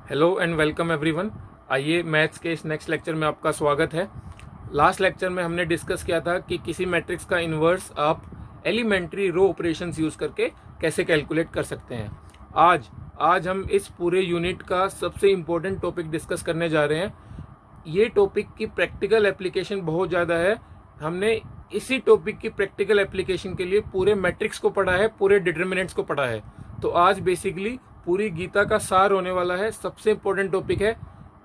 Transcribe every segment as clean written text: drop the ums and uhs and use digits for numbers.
Hello and welcome everyone. आइए maths के इस नेक्स्ट लेक्चर में आपका स्वागत है। लास्ट लेक्चर में हमने डिस्कस किया था कि किसी मैट्रिक्स का इन्वर्स आप एलिमेंट्री रो ऑपरेशंस यूज करके कैसे कैलकुलेट कर सकते हैं। आज हम इस पूरे यूनिट का सबसे इम्पोर्टेंट टॉपिक डिस्कस करने जा रहे हैं। ये टॉपिक की प्रैक्टिकल एप्लीकेशन बहुत ज़्यादा है। हमने इसी टॉपिक की प्रैक्टिकल एप्लीकेशन के लिए पूरे मैट्रिक्स को पढ़ा है, पूरे डिटर्मिनेंट्स को पढ़ा है। तो आज बेसिकली पूरी गीता का सार होने वाला है, सबसे इम्पोर्टेंट टॉपिक है।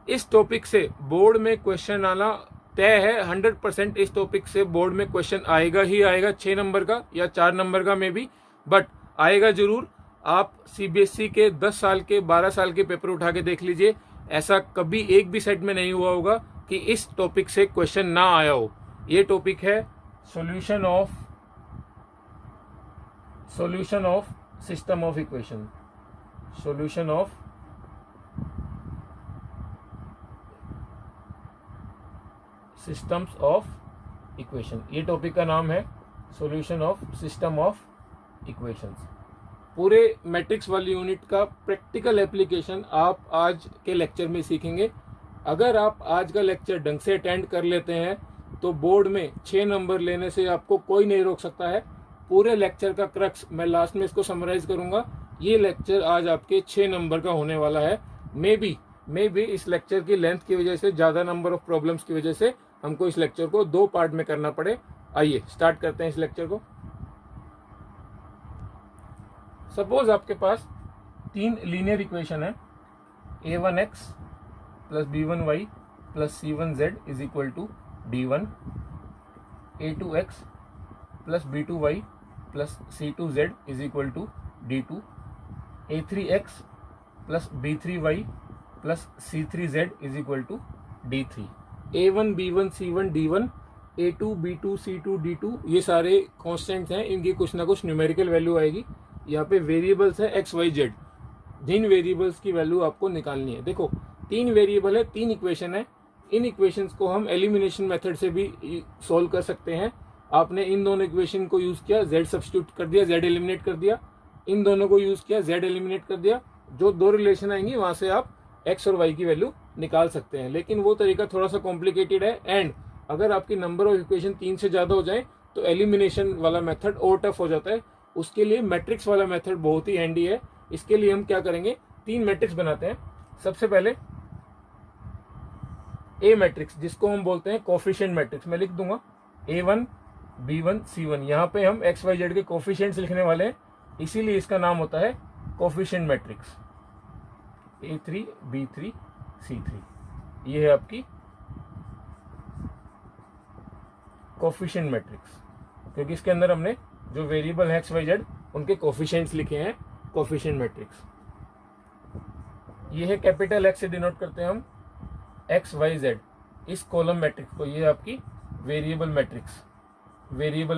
इस टॉपिक से बोर्ड में क्वेश्चन आना तय है। 100% इस टॉपिक से बोर्ड में क्वेश्चन आएगा ही आएगा, 6 नंबर का या 4 नंबर का में भी, बट आएगा जरूर। आप सीबीएसई के 10 साल के 12 साल के पेपर उठा के देख लीजिए, ऐसा कभी एक भी सेट में नहीं हुआ होगा कि इस टॉपिक से क्वेश्चन ना आया हो। ये टॉपिक है solution of system of equation. Solution of systems of equation, ये टॉपिक का नाम है solution of system of equations. पूरे मैट्रिक्स वाली यूनिट का प्रैक्टिकल एप्लीकेशन आप आज के लेक्चर में सीखेंगे। अगर आप आज का लेक्चर ढंग से अटेंड कर लेते हैं तो बोर्ड में 6 नंबर लेने से आपको कोई नहीं रोक सकता है। पूरे लेक्चर का क्रक्स मैं लास्ट में इसको समराइज करूंगा। ये लेक्चर आज आपके 6 नंबर का होने वाला है। मे बी इस लेक्चर की लेंथ की वजह से, ज़्यादा नंबर ऑफ प्रॉब्लम्स की वजह से हमको इस लेक्चर को 2 पार्ट में करना पड़े। आइए स्टार्ट करते हैं इस लेक्चर को। सपोज आपके पास 3 लीनियर इक्वेशन है, a1x plus b1y plus c1z is equal to d1, a2x plus b2y plus c2z is equal to d2, a3x plus b3y plus c3z is equal to d3। a1 b1 c1 d1, a2 b2 c2 d2 ये सारे constants हैं, इनकी कुछ ना कुछ numerical value आएगी। यहाँ पे वेरिएबल्स है एक्स वाई जेड, जिन वेरिएबल्स की वैल्यू आपको निकालनी है। देखो 3 वेरिएबल है, 3 इक्वेशन है। इन इक्वेशंस को हम एलिमिनेशन मेथड से भी सॉल्व कर सकते हैं। आपने इन दोनों इक्वेशन को यूज किया, जेड सब्स्टिट्यूट कर दिया, जेड एलिमिनेट कर दिया। इन दोनों को यूज किया, जेड एलिमिनेट कर दिया। जो 2 रिलेशन आएंगी वहां से आप एक्स और वाई की वैल्यू निकाल सकते हैं। लेकिन वो तरीका थोड़ा सा कॉम्प्लिकेटेड है, एंड अगर आपकी नंबर ऑफ इक्वेशन 3 से ज्यादा हो जाए तो एलिमिनेशन वाला मेथड और टफ हो जाता है। उसके लिए मैट्रिक्स वाला मेथड बहुत ही हैंडी है। इसके लिए हम क्या करेंगे, 3 मैट्रिक्स बनाते हैं। सबसे पहले ए मैट्रिक्स, जिसको हम बोलते हैं कोफिशिएंट मैट्रिक्स, मैं लिख दूंगा a1 b1 c1। यहाँ पे हम एक्स वाई जेड के कोफिशिएंट्स लिखने वाले हैं, इसीलिए इसका नाम होता है coefficient matrix. a3 b3 c3, ये है आपकी कोफिशिएंट मैट्रिक्स, क्योंकि इसके अंदर हमने जो वेरिएबल है एक्स वाई जेड उनके कोफिशिएंट्स लिखे हैं। कोफिशिएंट मैट्रिक्स ये है, कैपिटल एक्स से डिनोट करते हैं हम एक्स वाई जेड इस कॉलम मैट्रिक्स को। ये आपकी वेरिएबल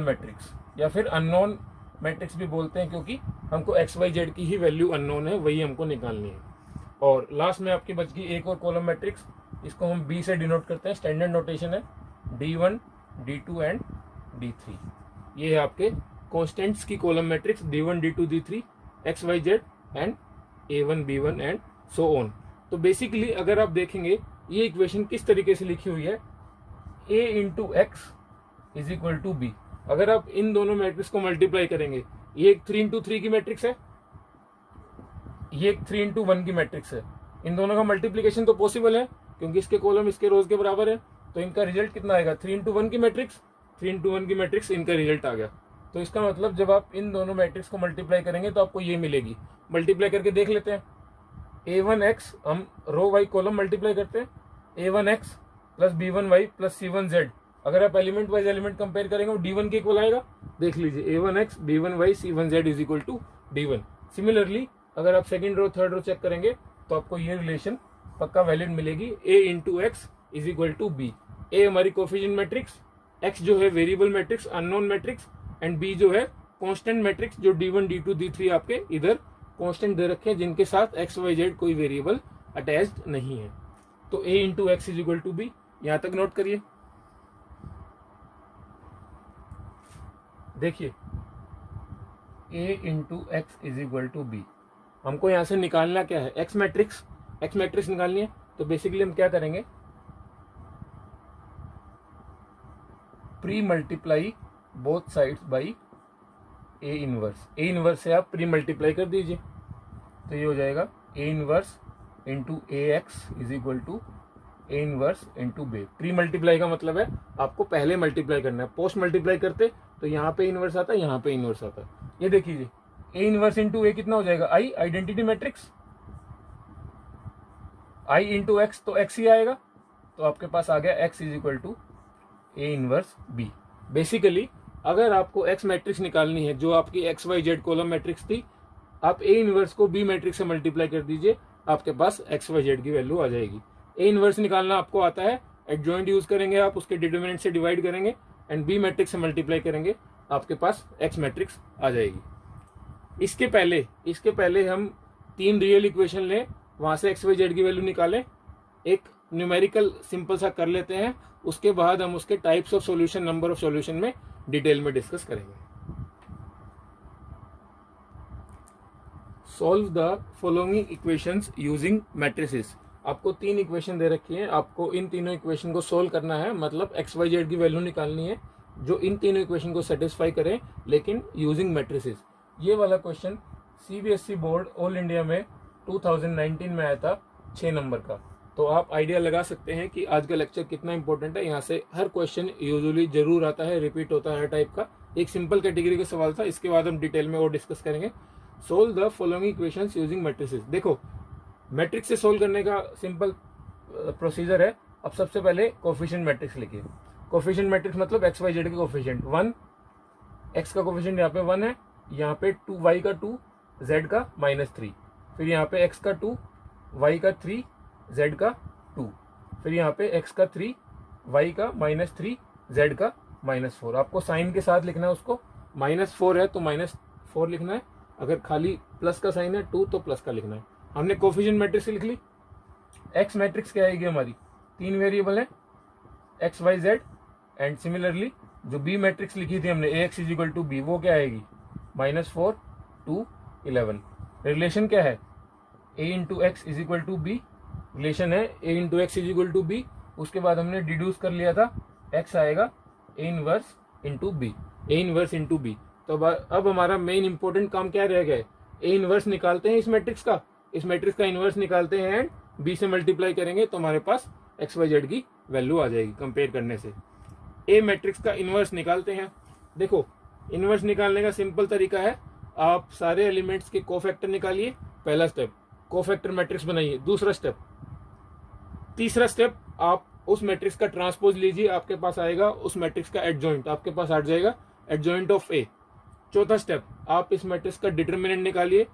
मैट्रिक्स या फिर अननोन मैट्रिक्स भी बोलते हैं, क्योंकि हमको एक्स वाई जेड की ही वैल्यू अननोन है, वही हमको निकालनी है। और लास्ट में आपकी बच गई एक और कॉलम मैट्रिक्स, इसको हम बी से डिनोट करते हैं। स्टैंडर्ड नोटेशन है d1 d2 एंड d3। ये है आपके कॉन्स्टेंट्स की column matrix d1 d2 d3 X Y Z and a1 b1 and so on. तो बेसिकली अगर आप देखेंगे ये इक्वेशन किस तरीके से लिखी हुई है, a into x is equal to B. अगर आप इन दोनों मैट्रिक्स को मल्टीप्लाई करेंगे, ये एक 3 इंटू 3 की मैट्रिक्स है, ये एक 3 इंटू 1 की मैट्रिक्स है। इन दोनों का मल्टीप्लीकेशन तो पॉसिबल है, क्योंकि इसके कॉलम इसके रोज के बराबर है। तो इनका रिजल्ट कितना आएगा, 3 इंटू 1 की मैट्रिक्स, 3 इंटू 1 की मैट्रिक्स, इनका रिजल्ट आ गया। तो इसका मतलब जब आप इन दोनों मैट्रिक्स को मल्टीप्लाई करेंगे तो आपको ये मिलेगी। मल्टीप्लाई करके देख लेते हैं। a1x, हम रो वाई कॉलम मल्टीप्लाई करते हैं, a1x plus b1y plus c1z। अगर आप एलिमेंट वाइज एलिमेंट कंपेयर करेंगे वो d1 के इक्वल आएगा। देख लीजिए a1x b1y c1z is equal to d1। Similarly अगर आप second row third row check करेंगे तो आपको ये रिलेशन पक्का वैलिड मिलेगी, a into x is equal to B. A हमारी कोफिशिएंट मैट्रिक्स, एक्स जो है variable matrix unknown matrix, and b जो है कांस्टेंट मैट्रिक्स, जो d1 d2 d3 आपके इधर कांस्टेंट दे रखे हैं, जिनके साथ एक्स वाई जेड कोई वेरिएबल अटैच्ड नहीं है। तो a into x is equal to B, यहां तक नोट करिए। देखिए a into x is equal to B, हमको यहां से निकालना क्या है, एक्स मैट्रिक्स। एक्स मैट्रिक्स निकालनी है तो बेसिकली हम क्या करेंगे, pre multiply both sides by A inverse. A inverse से आप प्री मल्टीप्लाई कर दीजिए तो ये हो जाएगा A inverse into A x is equal to A inverse into B. Pre multiply का मतलब है आपको पहले मल्टीप्लाई करना है, पोस्ट मल्टीप्लाई करते तो यहाँ पे इनवर्स आता है, यहाँ पे इनवर्स आता है। ये देखिए ए इनवर्स इंटू ए कितना हो जाएगा, I, identity matrix, I into X तो एक्स ही आएगा, तो आपके पास आ गया X is equal to A inverse B. Basically अगर आपको एक्स मैट्रिक्स निकालनी है जो आपकी X Y Z column matrix थी, आप ए इनवर्स को बी मैट्रिक्स से मल्टीप्लाई कर दीजिए, आपके पास एक्स वाई जेड की वैल्यू आ जाएगी। ए इनवर्स निकालना आपको आता है, एडजॉइंट यूज करेंगे आप, उसके डिटर्मिनेंट से डिवाइड करेंगे एंड बी मैट्रिक्स से मल्टीप्लाई करेंगे, आपके पास एक्स मैट्रिक्स आ जाएगी। इसके पहले हम 3 रियल इक्वेशन लें, वहां से एक्स वाई जेड की वैल्यू निकालें, एक न्यूमेरिकल सिंपल सा कर लेते हैं, उसके बाद हम उसके types of solution, number of solution में डिटेल में डिस्कस करेंगे। Solve the following equations using matrices. आपको 3 इक्वेशन दे रखी है, आपको इन तीनों इक्वेशन को सोल्व करना है, मतलब एक्स वाई जेड की वैल्यू निकालनी है जो इन तीनों इक्वेशन को सेटिस्फाई करें, लेकिन यूजिंग मैट्रिसेस। ये वाला question CBSE board all India में 2019 में आया था 6 नंबर का, तो आप आइडिया लगा सकते हैं कि आज का लेक्चर कितना इंपॉर्टेंट है। यहाँ से हर क्वेश्चन यूजुअली जरूर आता है, रिपीट होता है हर टाइप का। एक सिंपल कैटेगरी का सवाल था, इसके बाद हम डिटेल में और डिस्कस करेंगे। Solve the following equations using matrices. देखो मैट्रिक्स से सोल्व करने का सिंपल प्रोसीजर है। अब सबसे पहले कोफिशिएंट मैट्रिक्स लिखिए। कोफिशिएंट मैट्रिक्स मतलब एक्स वाई जेड के कोफिशिएंट 1, एक्स का कोफिशिएंट यहाँ पे 1 है, यहाँ पे 2, वाई का 2, जेड का -3, फिर यहाँ पे एक्स का 2, वाई का 3, जेड का 2, फिर यहाँ पे एक्स का 3, वाई का -3, जेड का -4। आपको साइन के साथ लिखना है उसको, -4 है तो -4 लिखना है, अगर खाली प्लस का साइन है 2 तो प्लस का लिखना है। हमने कोफिशिएंट मैट्रिक्स लिख ली। एक्स मैट्रिक्स क्या आएगी हमारी, 3 वेरिएबल है x Y Z, and similarly जो बी मैट्रिक्स लिखी थी हमने A x is equal to b, वो क्या आएगी -4 2 11। रिलेशन क्या है, A into x is equal to b, relation है A into x is equal to b. उसके बाद हमने डिड्यूस कर लिया था एक्स आएगा A inverse into b, A inverse into b. तो अब हमारा मेन इंपॉर्टेंट काम क्या रह गया है, ए इनवर्स निकालते हैं इस मैट्रिक्स का, इस मैट्रिक्स का इनवर्स निकालते हैं एंड बी से मल्टीप्लाई करेंगे तो हमारे पास एक्स वाई जेड की वैल्यू आ जाएगी कंपेयर करने से। ए मैट्रिक्स का इनवर्स निकालते हैं। देखो इनवर्स निकालने का सिंपल तरीका है, आप सारे एलिमेंट्स के कोफैक्टर निकालिए, पहला स्टेप, कोफैक्टर मैट्रिक्स बनाइए, दूसरा स्टेप, तीसरा स्टेप आप उस मैट्रिक्स का ट्रांसपोज लीजिए, आपके पास आएगा उस मैट्रिक्स का एडजॉइंट, आपके पास आ जाएगा एडजॉइंट ऑफ ए। चौथा स्टेप, आप इस मैट्रिक्स का डिटर्मिनेंट निकालिए,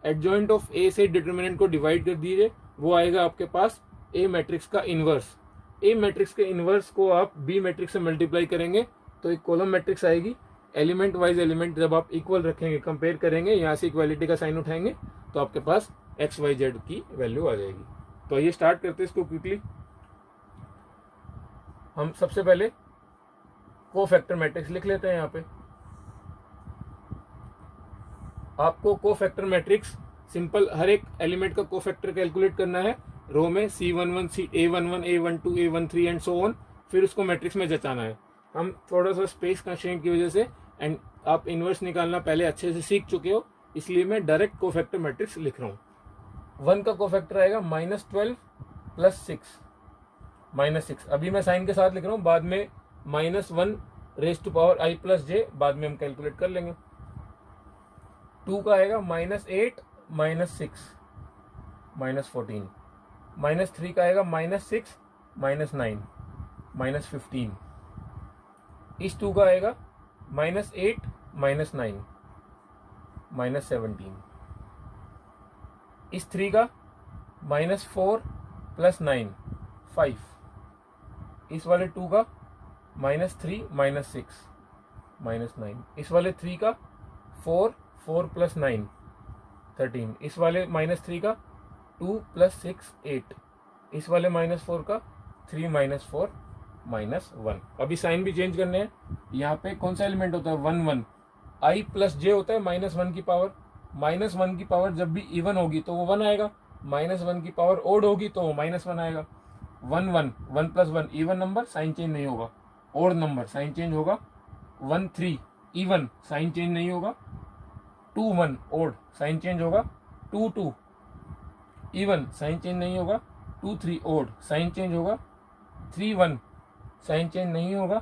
एडजॉइंट ऑफ ए से डिटर्मिनेंट को डिवाइड कर दीजिए, वो आएगा आपके पास ए मैट्रिक्स का इनवर्स। ए मैट्रिक्स के इनवर्स को आप बी मैट्रिक्स से मल्टीप्लाई करेंगे तो एक कॉलम मैट्रिक्स आएगी। एलिमेंट वाइज एलिमेंट जब आप इक्वल रखेंगे, कंपेयर करेंगे, यहाँ से इक्वालिटी का साइन उठाएंगे तो आपके पास एक्स वाई जेड की वैल्यू आ जाएगी। तो ये स्टार्ट करते हैं इसको क्विकली। हम सबसे पहले कोफैक्टर मैट्रिक्स लिख लेते हैं। यहाँ पे आपको कोफैक्टर मैट्रिक्स सिंपल हर एक एलिमेंट का कोफैक्टर कैलकुलेट करना है, रो में C11 A11 A12 A13 and so on, फिर उसको मैट्रिक्स में जचाना है। हम थोड़ा सा स्पेस कंस्ट्रेंट की वजह से एंड आप इनवर्स निकालना पहले अच्छे से सीख चुके हो, इसलिए मैं डायरेक्ट कोफैक्टर मैट्रिक्स लिख रहा हूँ। 1 का कोफैक्टर आएगा -12 + 6 -6। अभी मैं साइन के साथ लिख रहा हूँ, बाद में -1 raise to power i + j बाद में हम कैलकुलेट कर लेंगे। 2 का आएगा -8 -6 -14। -3 का आएगा -6 -9 -15। इस 2 का आएगा -8 -9 -17। इस 3 का -4 + 9 5। इस वाले 2 का -3 -6 -9। इस वाले 3 का 4 + 9 13। इस वाले -3 का 2 + 6 8। इस वाले -4 का 3 - 4 -1। अभी साइन भी चेंज करने हैं। यहाँ पे कौन सा एलिमेंट होता है 1 1, i + j होता है -1 की पावर। -1 की पावर जब भी इवन होगी तो वो 1 आएगा, -1 की पावर ओड होगी तो -1 आएगा। 1 1 1 + 1 इवन नंबर, साइन चेंज नहीं होगा। ओड नंबर साइन चेंज होगा। 1 3 इवन, साइन चेंज नहीं होगा। 2 1 ओड, साइन चेंज होगा। 2 2 इवन, साइन चेंज नहीं होगा। 2 3 ओड, साइन चेंज होगा। 3 1 साइन चेंज नहीं होगा।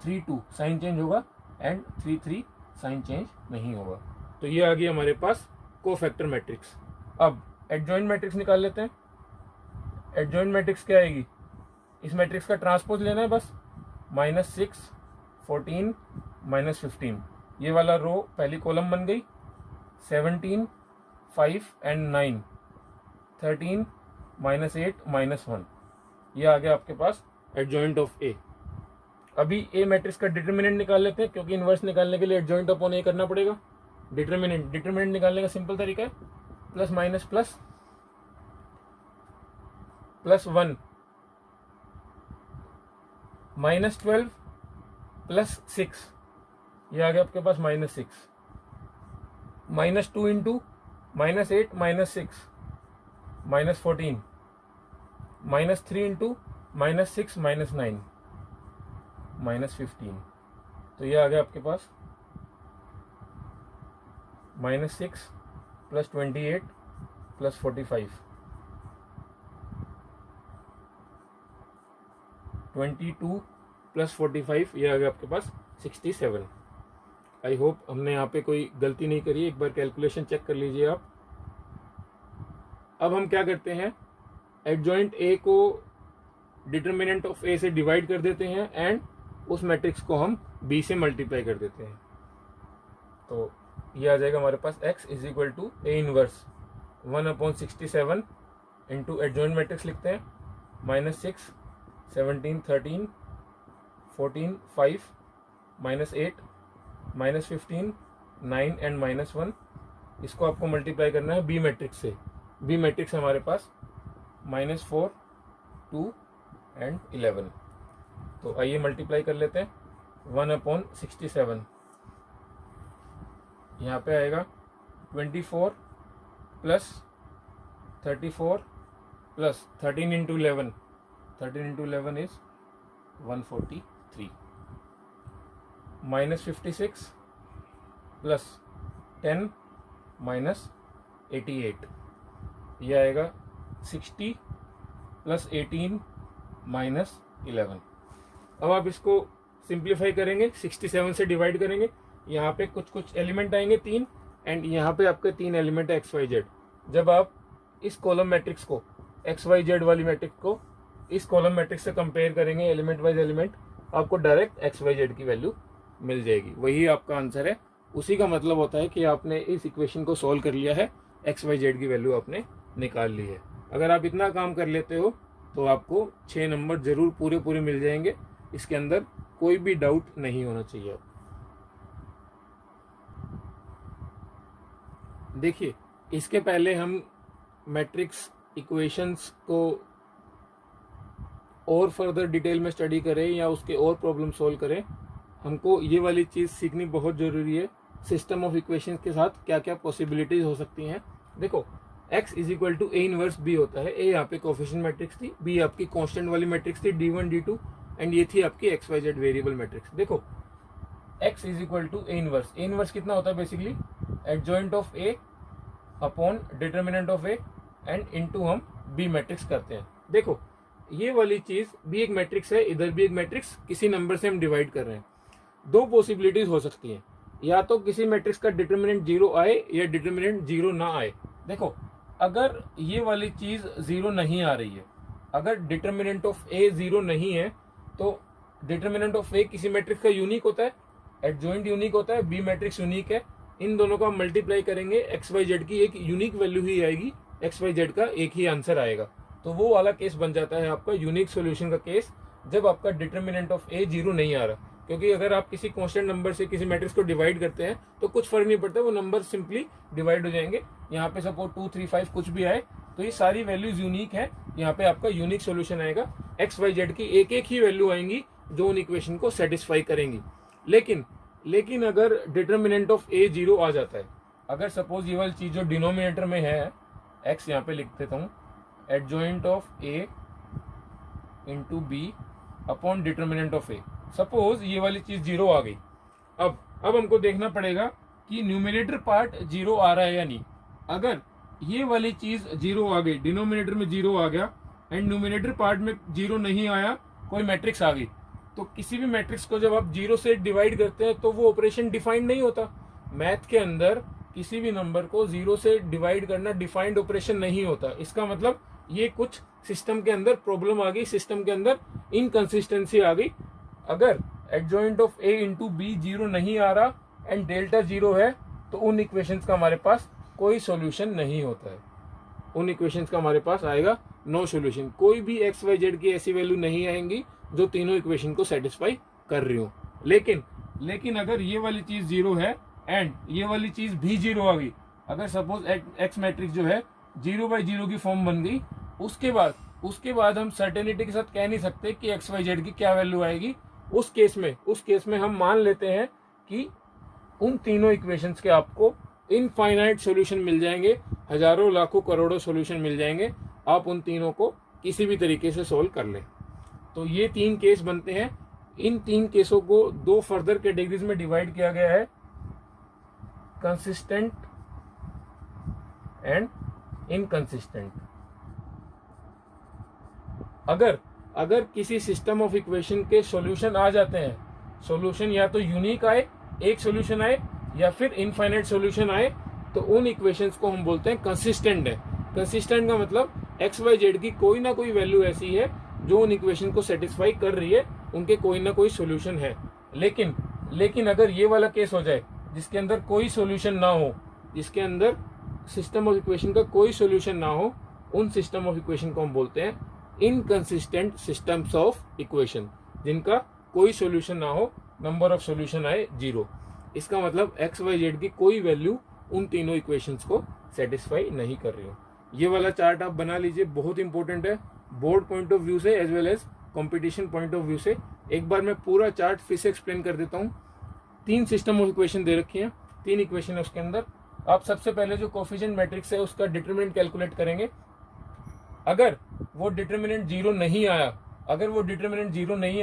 3 2 साइन चेंज होगा। एंड 3 3 साइन चेंज नहीं होगा। तो ये आ गई हमारे पास कोफैक्टर मैट्रिक्स। अब एडजॉइंट मैट्रिक्स निकाल लेते हैं। एडजॉइंट मैट्रिक्स क्या आएगी? इस मैट्रिक्स का ट्रांसपोज लेना है बस। -6 14 -15, ये वाला रो पहली कॉलम बन गई। 17 5 एंड 9 13 -8 -1, ये आ गया आपके पास एडजॉइंट ऑफ ए। अभी ए मैट्रिक्स का डिटरमिनेंट निकाल लेते हैं, क्योंकि इन्वर्स निकालने के लिए एडजॉइंट अपॉन ए करना पड़ेगा। डिटरमिनेंट निकालने का सिंपल तरीका है प्लस माइनस प्लस, +1 -12 +6, ये आ गया आपके पास -6। -2 इंटू -8 -6 -14, -3 इंटू -6 -9 -15, तो ये आ गया आपके पास -6 + 28 + 45, 22 + 45, ये आ गया आपके पास 67। आई होप हमने यहाँ पे कोई गलती नहीं करी। एक बार कैलकुलेशन चेक कर लीजिए आप। अब हम क्या करते हैं, एडजॉइंट ए को डिटरमिनेंट ऑफ ए से डिवाइड कर देते हैं एंड उस मैट्रिक्स को हम बी से मल्टीप्लाई कर देते हैं। तो ये आ जाएगा हमारे पास x = A inverse 1/67 into adjoint matrix लिखते हैं -6 17 13 14 5 -8 -15 9 एंड -1। इसको आपको मल्टीप्लाई करना है बी मैट्रिक्स से। बी मैट्रिक्स हमारे पास -4 2 एंड 11। तो आइए मल्टीप्लाई कर लेते हैं। 1/67 यहाँ पे आएगा 24 + 34 + 13 इंटू 11, 13 इंटू 11 इज 143, -56 + 10 -88, ये आएगा 60 + 18 -11। अब आप इसको सिंप्लीफाई करेंगे, 67 से डिवाइड करेंगे। यहाँ पे कुछ एलिमेंट आएंगे 3 एंड यहाँ पे आपके 3 एलिमेंट है XYZ। जब आप इस कॉलम मैट्रिक्स को, XYZ वाली मैट्रिक्स को इस कॉलम मैट्रिक्स से कंपेयर करेंगे एलिमेंट वाइज एलिमेंट, आपको डायरेक्ट XYZ की वैल्यू मिल जाएगी। वही आपका आंसर है। उसी का मतलब होता है कि आपने इस इक्वेशन को सॉल्व कर लिया है, XYZ की वैल्यू आपने निकाल ली है। अगर आप इतना काम कर लेते हो तो आपको 6 नंबर जरूर पूरे मिल जाएंगे। इसके अंदर कोई भी डाउट नहीं होना चाहिए। देखिए, इसके पहले हम मैट्रिक्स इक्वेशंस को और फर्दर डिटेल में स्टडी करें या उसके और प्रॉब्लम सॉल्व करें, हमको ये वाली चीज़ सीखनी बहुत ज़रूरी है। सिस्टम ऑफ इक्वेशंस के साथ क्या क्या पॉसिबिलिटीज हो सकती हैं। देखो, x = A इनवर्स B होता है। A यहाँ पे कोफिशिएंट मैट्रिक्स थी, B आपकी कांस्टेंट वाली मैट्रिक्स थी D1 D2 एंड ये थी आपकी XYZ वेरिएबल मैट्रिक्स। देखो, x = A inverse. A inverse कितना होता है? Basically adjoint of A upon determinant of A and into हम B मैट्रिक्स करते हैं। देखो, ये वाली चीज भी एक मैट्रिक्स है, इधर भी एक मैट्रिक्स, किसी नंबर से हम डिवाइड कर रहे हैं। दो पॉसिबिलिटीज हो सकती हैं, या तो किसी मैट्रिक्स का डिटरमिनेंट 0 आए या डिटरमिनेंट 0 ना आए। देखो, अगर ये वाली चीज 0 नहीं आ रही है, अगर डिटरमिनेंट ऑफ A 0 नहीं है, तो डिटरमिनेंट ऑफ A किसी मैट्रिक्स का यूनिक होता है, एडजॉइंट यूनिक होता है, B मैट्रिक्स यूनिक है। इन दोनों का मल्टीप्लाई करेंगे, XYZ की एक यूनिक वैल्यू ही आएगी, XYZ का एक ही आंसर आएगा। तो वो वाला केस बन जाता है आपका यूनिक सॉल्यूशन का केस, जब आपका डिटरमिनेंट ऑफ A 0 नहीं आ रहा। क्योंकि अगर आप किसी कांस्टेंट नंबर से किसी मैट्रिक्स को डिवाइड करते हैं तो कुछ फर्क नहीं पड़ता, वो नंबर सिंपली डिवाइड हो जाएंगे। यहाँ पे सपोज 2 3 5 कुछ भी आए तो ये सारी वैल्यूज यूनिक है। यहाँ पे आपका यूनिक सॉल्यूशन आएगा, XYZ की एक एक ही वैल्यू आएंगी जो उन इक्वेशन को सेटिस्फाई करेंगी। लेकिन अगर डिटरमिनेंट ऑफ A 0 आ जाता है, अगर सपोज ये वाली चीज जो डिनोमिनेटर में है एक्स यहाँ पे लिख देता हूँ, adjoint of A into B upon determinant of A. Suppose ये वाली चीज 0 आ गई। अब हमको देखना पड़ेगा कि न्यूमिनेटर पार्ट 0 आ रहा है या नहीं। अगर ये वाली चीज 0 आ गई, डिनोमिनेटर में 0 आ गया एंड न्यूमिनेटर पार्ट में 0 नहीं आया, कोई मैट्रिक्स आ गई, तो किसी भी मैट्रिक्स को जब आप 0 से डिवाइड करते हैं तो वो ऑपरेशन डिफाइंड नहीं होता। मैथ के अंदर किसी भी नंबर को 0 से डिवाइड करना डिफाइंड ऑपरेशन नहीं होता। इसका मतलब ये कुछ सिस्टम के अंदर प्रॉब्लम आ गई, सिस्टम के अंदर इनकंसिस्टेंसी आ गई। अगर adjoint of A into B 0 नहीं आ रहा एंड डेल्टा 0 है, तो उन इक्वेशंस का हमारे पास कोई सॉल्यूशन नहीं होता है। उन इक्वेशंस का हमारे पास आएगा नो सॉल्यूशन। कोई भी एक्स वाई जेड की ऐसी वैल्यू नहीं आएंगी जो तीनों इक्वेशन को सेटिस्फाई कर रही हो। लेकिन अगर ये वाली चीज 0 है एंड ये वाली चीज भी 0 आ गई, अगर सपोज एक्स मैट्रिक्स जो है 0/0 की फॉर्म बन गई, उसके बाद हम सर्टेनिटी के साथ कह नहीं सकते कि एक्स वाई जेड की क्या वैल्यू आएगी। उस केस में हम मान लेते हैं कि उन तीनों इक्वेशंस के आपको इनफाइनाइट सॉल्यूशन मिल जाएंगे, हजारों लाखों करोड़ों सॉल्यूशन मिल जाएंगे। आप उन तीनों को किसी भी तरीके से सोल्व कर लें। तो ये 3 केस बनते हैं। इन 3 केसों को 2 फर्दर कैटेगरीज में डिवाइड किया गया है, कंसिस्टेंट एंड इनकंसिस्टेंट। अगर किसी सिस्टम ऑफ इक्वेशन के सॉल्यूशन आ जाते हैं, सॉल्यूशन या तो यूनिक आए, एक सॉल्यूशन आए, या फिर इनफाइनाइट सॉल्यूशन आए, तो उन इक्वेशंस को हम बोलते हैं कंसिस्टेंट है। कंसिस्टेंट का मतलब एक्स वाई जेड की कोई ना कोई वैल्यू ऐसी है जो उन इक्वेशन को सेटिस्फाई कर रही है, उनके कोई ना कोई सॉल्यूशन है। लेकिन अगर ये वाला केस हो जाए जिसके अंदर कोई सॉल्यूशन ना हो, जिसके अंदर सिस्टम ऑफ इक्वेशन का कोई सॉल्यूशन ना हो, उन सिस्टम ऑफ इक्वेशन को हम बोलते हैं इनकंसिस्टेंट सिस्टम्स ऑफ इक्वेशन, जिनका कोई सॉल्यूशन ना हो, नंबर ऑफ सॉल्यूशन आए 0। इसका मतलब एक्स वाई जेड की कोई वैल्यू उन तीनों इक्वेशंस को सेटिस्फाई नहीं कर रही हो। ये वाला चार्ट आप बना लीजिए, बहुत इंपॉर्टेंट है बोर्ड पॉइंट ऑफ व्यू से as well as competition point of view से। एक बार मैं पूरा चार्ट फिर से एक्सप्लेन कर देता हूँ। 3 सिस्टम ऑफ इक्वेशन दे रखी हैं, 3 इक्वेशन है उसके अंदर। आप सबसे पहले जो कोफिशिएंट मैट्रिक्स है उसका डिटरमिनेंट कैलकुलेट करेंगे। अगर वो डिटरमिनेंट 0 नहीं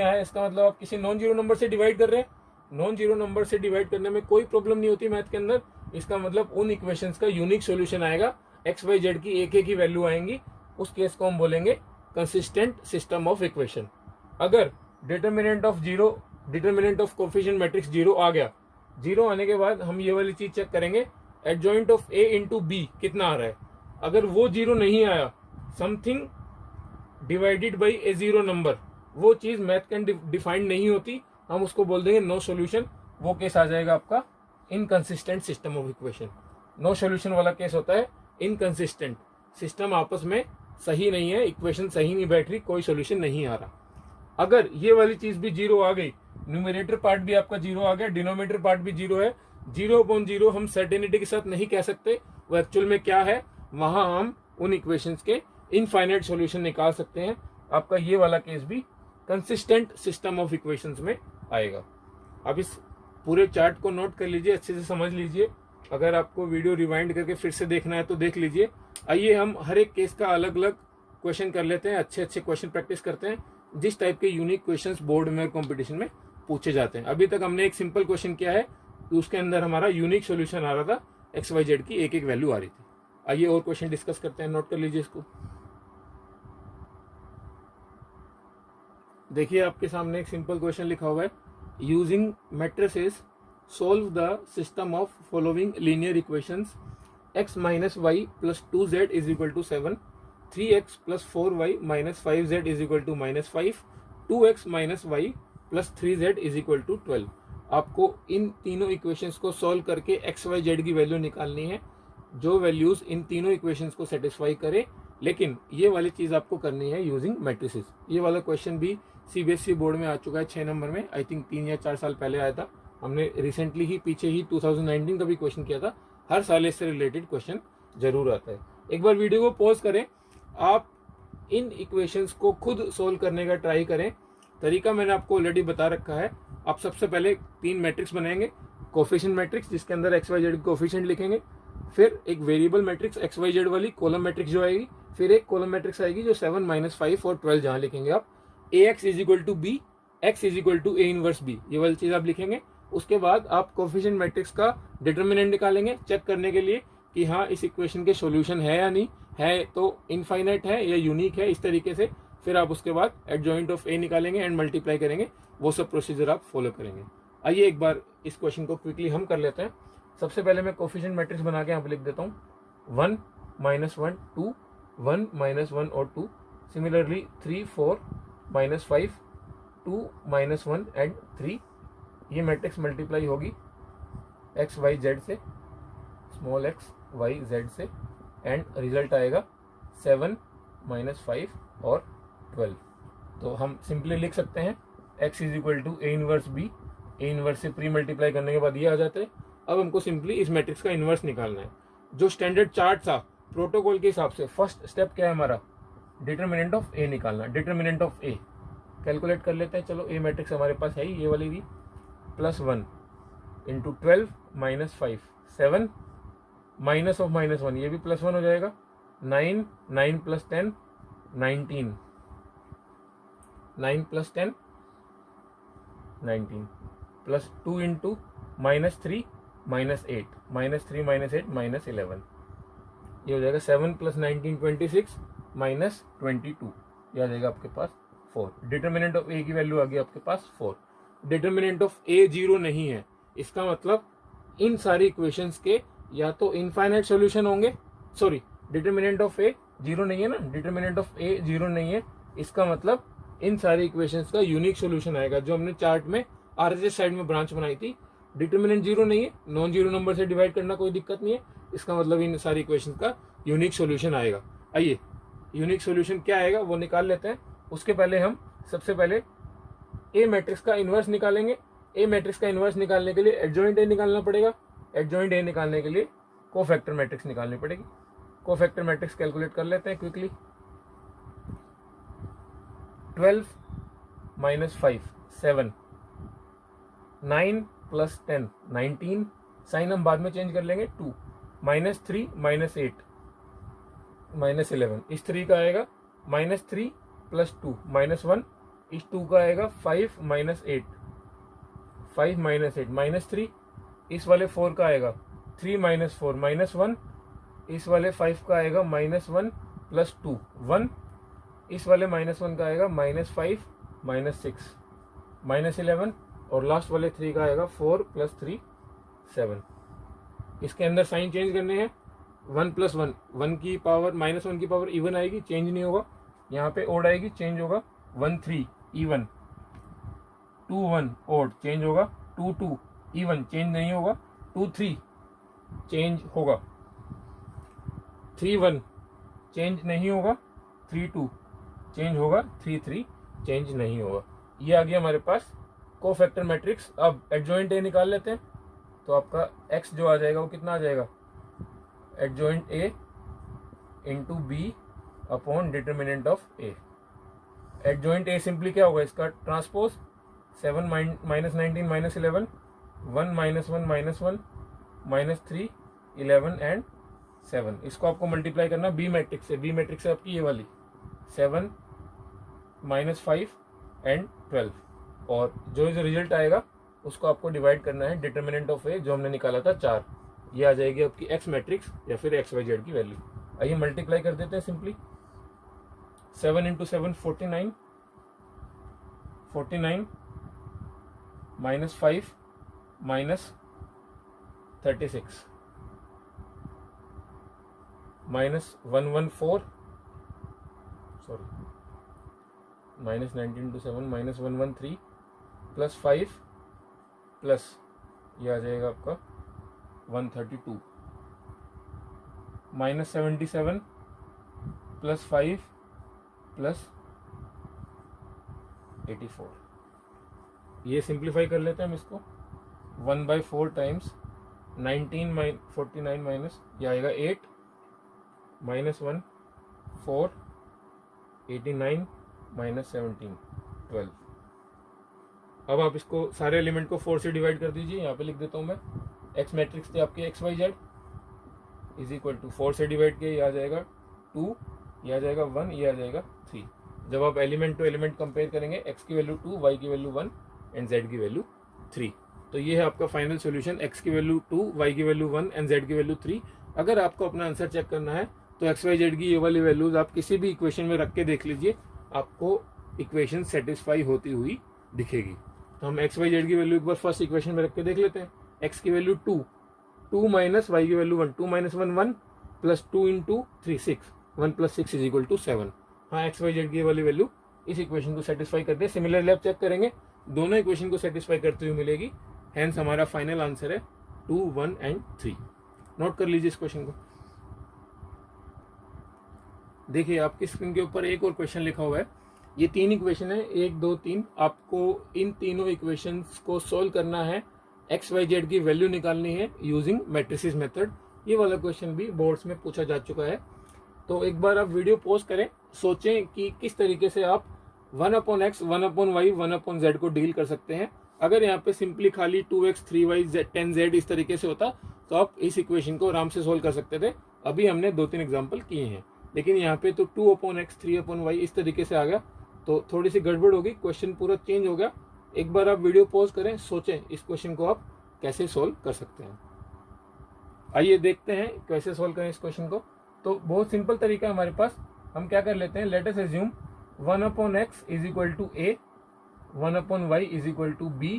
आया, इसका मतलब आप किसी नॉन जीरो नंबर से डिवाइड कर रहे हैं। नॉन जीरो नंबर से डिवाइड करने में कोई प्रॉब्लम नहीं होती मैथ के अंदर। इसका मतलब उन इक्वेशंस का यूनिक सॉल्यूशन आएगा, एक्स वाई जेड की एक ही वैल्यू आएंगी। उस केस को हम बोलेंगे कंसिस्टेंट सिस्टम ऑफ इक्वेशन। अगर डिटरमिनेंट ऑफ कोफिशिएंट मैट्रिक्स 0 आ गया, 0 आने के बाद हम ये वाली चीज चेक करेंगे, adjoint of A into B कितना आ रहा है। अगर वो 0 नहीं आया, something divided by A 0 number, वो चीज मैथ के डिफाइंड नहीं होती, हम उसको बोल देंगे नो सॉल्यूशन। वो केस आ जाएगा आपका inconsistent system of equation. No solution वाला केस होता है इनकंसिस्टेंट, सिस्टम आपस में सही नहीं है, इक्वेशन सही नहीं बैठ रही, कोई सॉल्यूशन नहीं आ रहा। अगर ये वाली चीज भी 0 आ गई, न्यूमरेटर पार्ट भी आपका 0 आ गया, डिनोमिनेटर पार्ट भी 0 है, 0/0 हम सर्टेनिटी के साथ नहीं कह सकते वो एक्चुअल में क्या है। वहां हम उन इक्वेशंस के इनफाइनाइट सॉल्यूशन निकाल सकते हैं। आपका ये वाला केस भी कंसिस्टेंट सिस्टम ऑफ इक्वेशंस में आएगा। अब इस पूरे चार्ट को नोट कर लीजिए, अच्छे से समझ लीजिए। अगर आपको वीडियो रिवाइंड करके फिर से देखना है तो देख लीजिए। आइए हम हर एक केस का अलग अलग क्वेश्चन कर लेते हैं, अच्छे अच्छे क्वेश्चन प्रैक्टिस करते हैं, जिस टाइप के यूनिक क्वेश्चंस बोर्ड में और कंपटीशन में पूछे जाते हैं। अभी तक हमने एक सिंपल क्वेश्चन किया है, तो उसके अंदर हमारा यूनिक सॉल्यूशन आ रहा था, एक्स वाई जेड की एक एक वैल्यू आ रही थी। आइए और क्वेश्चन डिस्कस करते हैं, नोट कर लीजिए इसको। देखिए आपके सामने एक सिंपल क्वेश्चन लिखा हुआ है, using matrices solve the system of following linear equations x minus Y plus 2z is equal to 7, 3x plus 4y minus 5z is equal to minus 5, 2x minus Y plus 3z is equal to 12। आपको इन तीनों equations को solve करके X Y Z की value निकालनी है, जो values in तीनों इक्वेशंस को सेटिस्फाई करे। लेकिन ये वाली चीज आपको करनी है यूजिंग मैट्रिसेस। ये वाला क्वेश्चन भी सीबीएसई बोर्ड में आ चुका है 6 नंबर में, आई थिंक 3 या 4 साल पहले आया था। हमने रिसेंटली ही पीछे ही 2019 का भी क्वेश्चन किया था। हर साल इससे रिलेटेड क्वेश्चन जरूर आता है। एक बार वीडियो को पॉज करें, आप इन इक्वेशंस को खुद सोल्व करने का ट्राई करें। तरीका मैंने आपको ऑलरेडी बता रखा है। आप सबसे पहले 3 मैट्रिक्स बनाएंगे, कोफिशिएंट मैट्रिक्स जिसके अंदर एक्स वाई जेड कोफिशिएंट लिखेंगे, फिर एक variable matrix X Y Z वाली कॉलम मैट्रिक्स जो आएगी, फिर एक कॉलम मैट्रिक्स आएगी जो 7 -5 और 12 जहां लिखेंगे आप A x is equal to b, x is equal to A inverse b, ये वाली चीज आप लिखेंगे। उसके बाद आप कोफिशिएंट मैट्रिक्स का डिटर्मिनेंट निकालेंगे चेक करने के लिए कि हाँ इस इक्वेशन के सॉल्यूशन है या नहीं है, तो इनफाइनाइट है या यूनिक है, इस तरीके से। फिर आप उसके बाद एडजॉइंट ऑफ ए निकालेंगे एंड मल्टीप्लाई करेंगे, वो सब प्रोसीजर आप फॉलो करेंगे। आइए एक बार इस क्वेश्चन को क्विकली हम कर लेते हैं। सबसे पहले मैं कोफिशिएंट मैट्रिक्स बना के यहाँ पे लिख देता हूँ 1 -1 2 1 -1 और 2, सिमिलरली 3 4 -5 2 -1 एंड 3। ये मैट्रिक्स मल्टीप्लाई होगी एक्स वाई जेड से, स्मॉल एक्स वाई जेड से, एंड रिजल्ट आएगा 7 -5 और 12। तो हम सिंपली लिख सकते हैं x is equal to A inverse B, A inverse से प्री मल्टीप्लाई करने के बाद ये आ जाता है। अब हमको सिंपली इस मैट्रिक्स का इनवर्स निकालना है। जो स्टैंडर्ड चार्ट था प्रोटोकॉल के हिसाब से फर्स्ट स्टेप क्या है हमारा, डिटर्मिनेंट ऑफ ए निकालना। डिटर्मिनेंट ऑफ ए कैलकुलेट कर लेते हैं। चलो ए मैट्रिक्स हमारे पास है ही, ये वाली भी, +1 इंटू 12 -5 7 माइनस ऑफ -1, ये भी +1 हो जाएगा, 9 9 + 10 19 9 + 10 19 +2 इंटू -3 -8 -3 -8 -11, ये हो जाएगा 7 + 19 26 -22, ये आ जाएगा आपके पास 4। डिटर्मिनेंट ऑफ ए की वैल्यू आ गई आपके पास 4। डिटर्मिनेंट ऑफ ए 0 नहीं है, इसका मतलब इन सारी इक्वेशंस के या तो इनफाइनाइट सॉल्यूशन होंगे, सॉरी डिटर्मिनेंट ऑफ ए 0 नहीं है ना, डिटर्मिनेंट ऑफ ए 0 नहीं है, इसका मतलब इन सारी इक्वेशंस का यूनिक सॉल्यूशन आएगा। जो हमने चार्ट में आरएचएस साइड में ब्रांच बनाई थी, डिटर्मिनेंट 0 नहीं है, नॉन जीरो नंबर से डिवाइड करना कोई दिक्कत नहीं है, इसका मतलब इन सारी इक्वेशंस का यूनिक सॉल्यूशन आएगा। आइए यूनिक सॉल्यूशन क्या आएगा वो निकाल लेते हैं। उसके पहले हम सबसे पहले ए मैट्रिक्स का इन्वर्स निकालेंगे। ए मैट्रिक्स का इन्वर्स निकालने के लिए एडजॉइंट ए निकालना पड़ेगा। एडजॉइंट ए निकालने के लिए कोफैक्टर मैट्रिक्स निकालनी पड़ेगी। कोफैक्टर मैट्रिक्स कैलकुलेट कर लेते हैं क्विकली। 12 -5 7 9 + 10 19, साइन हम बाद में चेंज कर लेंगे 2 -3 -8 -11, इस 3 का आएगा -3 + 2 -1, इस 2 का आएगा 5 -8 5 -8 -3, इस वाले 4 का आएगा 3 -4 -1, इस वाले 5 का आएगा -1 + 2 1, इस वाले -1 का आएगा -5 -6 -11, और लास्ट वाले 3 का आएगा 4 + 3 7। इसके अंदर साइन चेंज करने हैं। 1 + 1 1 की पावर -1 की पावर इवन आएगी, चेंज नहीं होगा। यहाँ पे ओड आएगी, चेंज होगा। 1 3 इवन, 2 1 ओड चेंज होगा। 2 2 इवन चेंज नहीं होगा। 2 3 चेंज होगा। 3 1 चेंज नहीं होगा। 3 2 चेंज होगा। 3 3 चेंज नहीं होगा। ये आ गया हमारे पास कोफैक्टर मैट्रिक्स। अब एडजॉइंट ए निकाल लेते हैं। तो आपका x जो आ जाएगा वो कितना आ जाएगा, adjoint a into B upon determinant of a। Adjoint a simply क्या होगा, इसका ट्रांसपोज 7 -19 -11 1 -1 -1 -3 11 एंड 7। इसको आपको मल्टीप्लाई करना बी मैट्रिक्स से। बी मैट्रिक्स है आपकी ये वाली 7 -5 एंड 12, और जो रिजल्ट आएगा उसको आपको डिवाइड करना है डिटर्मिनेंट ऑफ ए जो हमने निकाला था 4। ये आ जाएगी आपकी एक्स मैट्रिक्स या फिर एक्स वाई जेड की वैल्यू। आइए मल्टीप्लाई कर देते हैं सिंपली। 7 × 7 49 -5 -36 -114, सॉरी -19 × 7 -113 +5 प्लस ये आ जाएगा आपका 132 -77 +5 +84। ये सिंप्लीफाई कर लेते हैं हम इसको। 1/4 टाइम्स 19 49 माइनस ये आएगा 8 -1 4 89 -17 12। अब आप इसको सारे एलिमेंट को 4 से डिवाइड कर दीजिए। यहाँ पे लिख देता हूँ मैं। एक्स मैट्रिक्स थे आपके X Y Z, is equal to 4 से डिवाइड किया, ये आ जाएगा 2, ये आ जाएगा 1, ये आ जाएगा 3। जब आप एलिमेंट टू एलिमेंट कंपेयर करेंगे, x की वैल्यू 2, y की वैल्यू 1 एंड z की वैल्यू 3। तो ये है आपका फाइनल सॉल्यूशन, x की वैल्यू 2, y की वैल्यू 1 एंड z की वैल्यू 3। अगर आपको अपना आंसर चेक करना है तो एक्स वाई जेड की ये वाली वैल्यूज आप किसी भी इक्वेशन में रख के देख लीजिए, आपको इक्वेशन सेटिस्फाई होती हुई दिखेगी। तो हम एक्स वाई जेड की वैल्यू एक बार फर्स्ट इक्वेशन में रख के देख लेते हैं। एक्स की वैल्यू 2, 2 माइनस वाई की value 1, 2 minus 1 1 plus 2 into 3 6, 1 plus 6 is equal to 7। हाँ, एक्स वाई जेड की वाली वैल्यू इस इक्वेशन को सेटिस्फाई करते हैं। सिमिलरली आप चेक करेंगे, दोनों इक्वेशन को सेटिस्फाई करते हुए मिलेगी। हेंस हमारा फाइनल आंसर है 2, 1 एंड 3। नोट कर लीजिए इस क्वेश्चन को। देखिए आपकी स्क्रीन के ऊपर एक और क्वेश्चन लिखा हुआ है। ये 3 इक्वेशन है, 1 2 3। आपको इन तीनों इक्वेशंस को सोल्व करना है, एक्स वाई जेड की वैल्यू निकालनी है यूजिंग मैट्रिसेस मेथड। ये वाला क्वेश्चन भी बोर्ड्स में पूछा जा चुका है। तो एक बार आप वीडियो पॉज करें, सोचें कि किस तरीके से आप 1/x, 1/y, 1/z को डील कर सकते हैं। अगर यहाँ पे सिंपली खाली 2x, 3y, 10z इस तरीके से होता तो आप इस इक्वेशन को आराम से सोल्व कर सकते थे। अभी हमने 2-3 एग्जाम्पल किए हैं, लेकिन यहाँ पे तो 2/x, 3/y इस तरीके से आ गया, तो थोड़ी सी गड़बड़ होगी, क्वेश्चन पूरा चेंज हो गया। एक बार आप वीडियो पॉज करें, सोचें इस क्वेश्चन को आप कैसे सोल्व कर सकते हैं। आइए देखते हैं कैसे सोल्व करें इस क्वेश्चन को। तो बहुत सिंपल तरीका है हमारे पास। हम क्या कर लेते हैं, let us assume 1/x is equal to a, 1/y is equal to b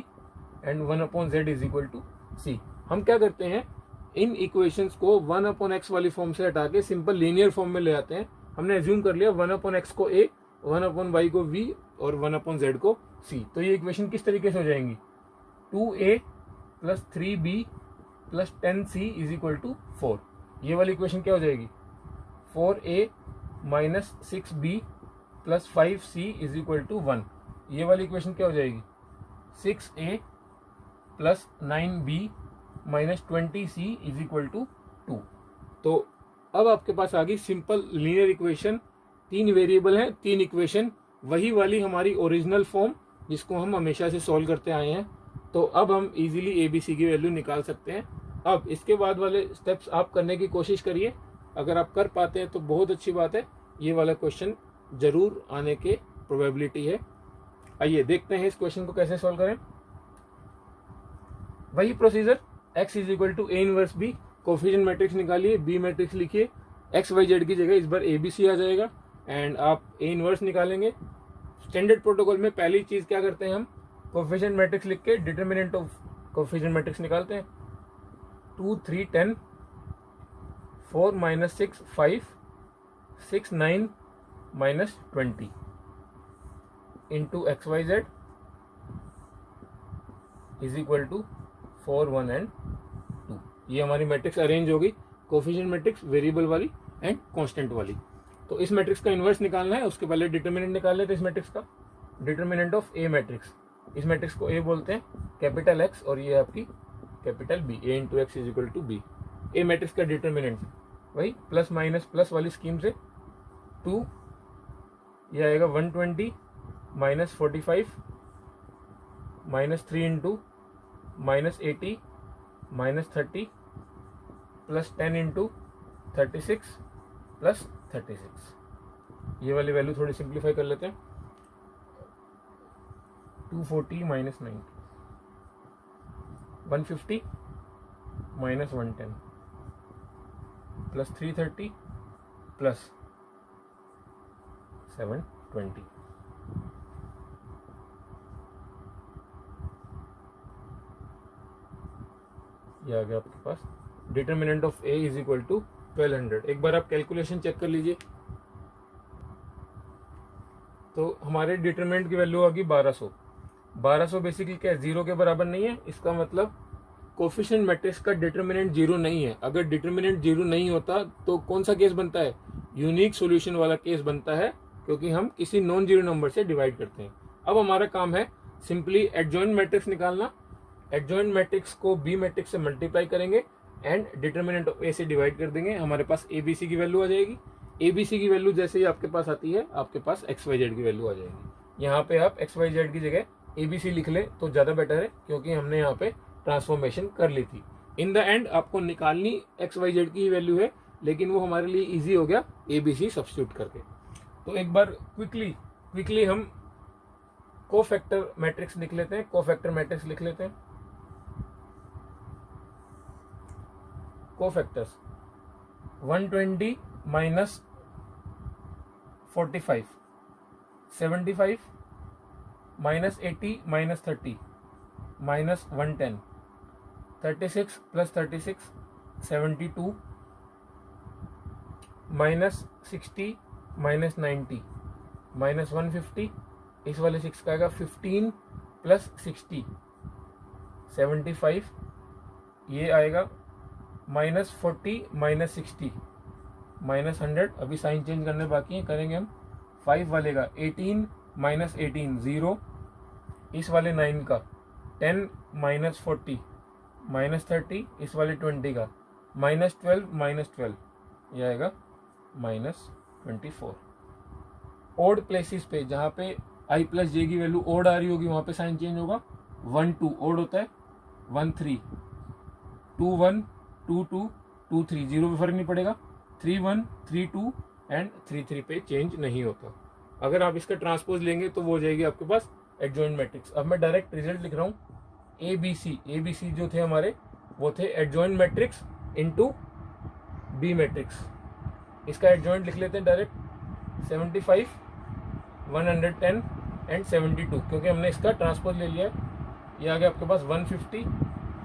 and 1/z is equal to c। हम क्या करते हैं, इन इक्वेशंस को 1/x वाली फॉर्म से हटा के सिंपल लीनियर फॉर्म में ले आते हैं। हमने एज्यूम कर लिया 1/x को a, 1/y को v और 1/z को c। तो ये इक्वेशन किस तरीके से हो जाएंगी, 2a plus 3b plus 10c is equal to 4। ये वाली इक्वेशन क्या हो जाएगी, 4a minus 6b plus 5c is equal to 1। ये वाली इक्वेशन क्या हो जाएगी, 6a plus 9b minus 20c is equal to 2। तो अब आपके पास आ गई सिंपल लीनियर इक्वेशन। 3 वेरिएबल हैं, 3 इक्वेशन, वही वाली हमारी ओरिजिनल फॉर्म जिसको हम हमेशा से सॉल्व करते आए हैं। तो अब हम इजीली ए बी सी की वैल्यू निकाल सकते हैं। अब इसके बाद वाले स्टेप्स आप करने की कोशिश करिए, अगर आप कर पाते हैं तो बहुत अच्छी बात है। ये वाला क्वेश्चन जरूर आने के प्रोबेबिलिटी है। आइए देखते हैं इस क्वेश्चन को कैसे सॉल्व करें। वही procedure, x is equal to A inverse B, coefficient matrix निकालिए, बी मैट्रिक्स लिखिए, एक्स वाई जेड की जगह इस बार ए बी सी आ जाएगा एंड आप ए इनवर्स निकालेंगे। स्टैंडर्ड प्रोटोकॉल में पहली चीज क्या करते हैं, हम कोफिशिएंट मैट्रिक्स लिख के डिटरमिनेंट ऑफ कोफिशिएंट मैट्रिक्स निकालते हैं। 2 3 10, 4 minus 6 5, 6 9 minus 20 into X Y Z is equal to 4 1 and 2। ये हमारी मैट्रिक्स अरेंज होगी, कोफिशिएंट मैट्रिक्स वेरिएबल वाली एंड कांस्टेंट वाली। तो इस मैट्रिक्स का इन्वर्स निकालना है, उसके पहले डिटरमिनेंट निकाल लेते हैं इस मैट्रिक्स का। डिटरमिनेंट ऑफ ए मैट्रिक्स, इस मैट्रिक्स को ए बोलते हैं, कैपिटल एक्स और ये आपकी capital B, A into x is equal to B. A matrix का डिटरमिनेंट वही प्लस माइनस प्लस वाली स्कीम से 2, ये आएगा 120 minus 45 minus 3 into minus 80 minus 30 plus 10 into 36 plus 36। ये वाली वैल्यू थोड़ी सिंप्लीफाई कर लेते हैं। 240 माइनस 90, 150 माइनस 110 प्लस 330 प्लस 720। ये आ गया आपके पास determinant of A is equal to 1200। एक बार आप कैलकुलेशन चेक कर लीजिए। तो हमारे डिटरमिनेंट की वैल्यू आ गई 1200। 1200 बेसिकली क्या है, 0 के बराबर नहीं है। इसका मतलब कोफिशिएंट मैट्रिक्स का डिटरमिनेंट 0 नहीं है। अगर डिटरमिनेंट 0 नहीं होता तो कौन सा केस बनता है, यूनिक सॉल्यूशन वाला केस बनता है, क्योंकि हम किसी नॉन जीरो नंबर से डिवाइड करते हैं। अब हमारा काम है सिंपली एडजॉइंट मैट्रिक्स निकालना। एडजॉइंट मैट्रिक्स को बी मैट्रिक्स से मल्टीप्लाई करेंगे एंड डिटरमिनेंट ऑफ ए से डिवाइड कर देंगे। हमारे पास ए बी सी की वैल्यू आ जाएगी। ए बी सी की वैल्यू जैसे ही आपके पास आती है, आपके पास एक्स वाई जेड की वैल्यू आ जाएगी। यहाँ पे आप एक्स वाई जेड की जगह ए बी सी लिख ले तो ज़्यादा बेटर है, क्योंकि हमने यहाँ पे ट्रांसफॉर्मेशन कर ली थी। इन द एंड आपको निकालनी एक्स वाई जेड की ही वैल्यू है, लेकिन वो हमारे लिए इजी हो गया ABC सब्स्टिट्यूट करके। तो एक बार क्विकली हम कोफैक्टर मैट्रिक्स लिख लेते हैं, कोफैक्टर मैट्रिक्स लिख लेते हैं। Cofactors 120 minus 45, 75 minus 80 minus 30 minus 110, 36 plus 36 72 minus 60 minus 90 minus 150, इस वाले 6 का आएगा 15 प्लस 60 75, ये आएगा माइनस 40 माइनस 60 माइनस 100। अभी साइन चेंज करने बाकी हैं, करेंगे हम। 5 वाले का 18 माइनस 18 0, इस वाले 9 का 10 माइनस 40 माइनस 30, इस वाले 20 का माइनस 12 ये आएगा माइनस 24। ओड प्लेसेस पे जहाँ पे i प्लस जे की वैल्यू ओड आ रही होगी वहाँ पे साइन चेंज होगा। 1 2 ओड होता है, 1 3 2 1 2 2 2 3 जीरो पे फर्क नहीं पड़ेगा, 3 1 3 2 एंड 3 3 पे चेंज नहीं होता। अगर आप इसका ट्रांसपोज लेंगे तो वो हो जाएगी आपके पास एडजॉइंट मैट्रिक्स। अब मैं डायरेक्ट रिजल्ट लिख रहा हूँ। ABC जो थे हमारे वो थे adjoint matrix into B matrix. इसका एडजॉइंट लिख लेते हैं डायरेक्ट 75 110 एंड 72, क्योंकि हमने इसका ट्रांसपोज ले लिया है। ये आ गया आपके पास 150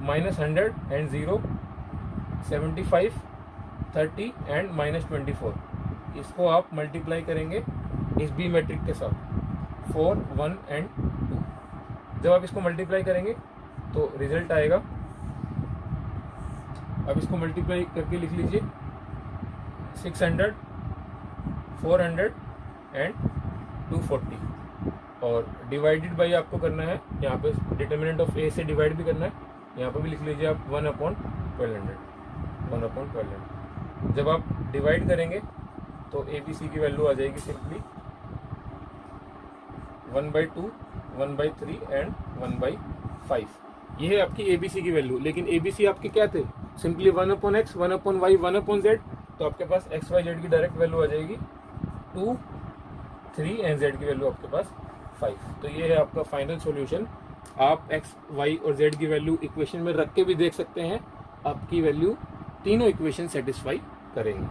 माइनस 100 एंड 0, 75 30 एंड माइनस 24। इसको आप मल्टीप्लाई करेंगे इस बी मैट्रिक के साथ 4 1 एंड 2। जब आप इसको मल्टीप्लाई करेंगे तो रिजल्ट आएगा। अब इसको मल्टीप्लाई करके लिख लीजिए 600 400 एंड 240 और डिवाइडेड बाई आपको करना है। यहाँ पे डिटर्मिनेंट ऑफ ए से डिवाइड भी करना है, यहाँ पे भी लिख लीजिए आप 1/1200। जब आप डिवाइड करेंगे तो ABC की वैल्यू आ जाएगी सिंपली 1/2 1/3 एंड 1/5। ये है आपकी ABC की वैल्यू। लेकिन ABC आपके क्या थे? Simply 1/x 1/y 1/z। तो आपके पास x y z की डायरेक्ट वैल्यू आ जाएगी 2 3 एंड z की वैल्यू आपके पास 5। तो ये है आपका फाइनल सॉल्यूशन। आप x y और z की वैल्यू इक्वेशन में रख के भी देख सकते हैं, आपकी वैल्यू तीनों इक्वेशन सेटिस्फाई करेंगे।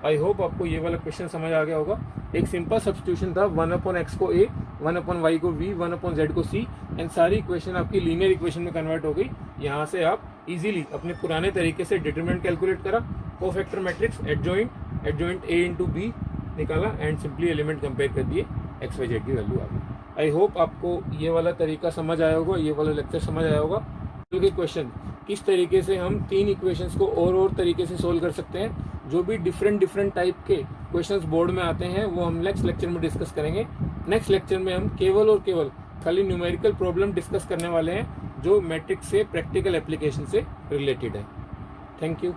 आई होप आपको ये वाला क्वेश्चन समझ आ गया होगा। एक सिंपल सब्स्टिट्यूशन था, 1/x को a 1/y को v 1/z को c एंड सारी इक्वेशन आपकी लीनियर इक्वेशन में कन्वर्ट हो गई। यहाँ से आप इजीली अपने पुराने तरीके से डिटरमिनेंट कैलकुलेट करा, cofactor matrix adjoint a into b निकाला एंड सिंपली एलिमेंट कंपेयर कर दिए, एक्स वाई जेड की वैल्यू आ गई। आई होप आपको ये वाला तरीका समझ आया होगा, ये वाला लेक्चर समझ आया होगा। के क्वेश्चन किस तरीके से हम तीन इक्वेशंस को और तरीके से सोल्व कर सकते हैं, जो भी डिफरेंट टाइप के क्वेश्चंस बोर्ड में आते हैं वो हम नेक्स्ट लेक्चर में डिस्कस करेंगे। नेक्स्ट लेक्चर में हम केवल और केवल खाली न्यूमेरिकल प्रॉब्लम डिस्कस करने वाले हैं जो मैट्रिक्स से प्रैक्टिकल एप्लीकेशन से रिलेटेड है। Thank you.